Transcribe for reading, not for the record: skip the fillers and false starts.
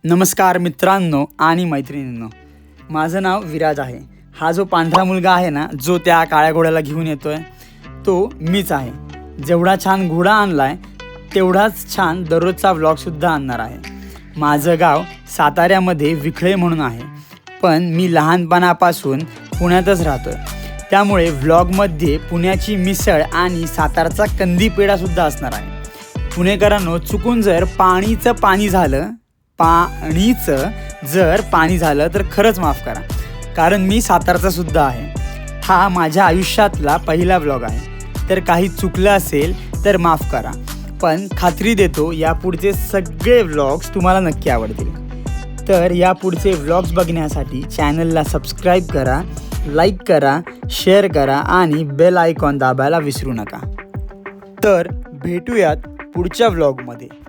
नमस्कार मित्रांनो आणि मैत्रिणींनो, माझं नाव विराज आहे. हा जो पांढरा मुलगा आहे ना, जो त्या काळ्या घोड्याला घेऊन येतोय तो मीच आहे. जेवढा छान घोडा आणलाय तेवढाच छान दररोजचा व्लॉगसुद्धा आणणार आहे. माझं गाव साताऱ्यामध्ये विखळे म्हणून आहे, पण मी लहानपणापासून पुण्यातच राहतोय. त्यामुळे व्लॉगमध्ये पुण्याची मिसळ आणि सातारचा कंदी पेढासुद्धा असणार आहे. पुणेकरांनो, चुकून जर पाणीचं पाणी झालं तर खरंच माफ करा, कारण मी सातारचा सुद्धा आहे. हा माझ्या आयुष्यातला पहिला व्लॉग आहे, तर काही चुकलं असेल तर माफ करा. पण खात्री देतो यापुढचे सगळे व्लॉग्स तुम्हाला नक्की आवडतील. तर यापुढचे व्लॉग्स बघण्यासाठी चॅनलला सबस्क्राईब करा, लाईक करा, शेअर करा आणि बेल आयकॉन दाबायला विसरू नका. तर भेटूयात पुढच्या व्लॉगमध्ये.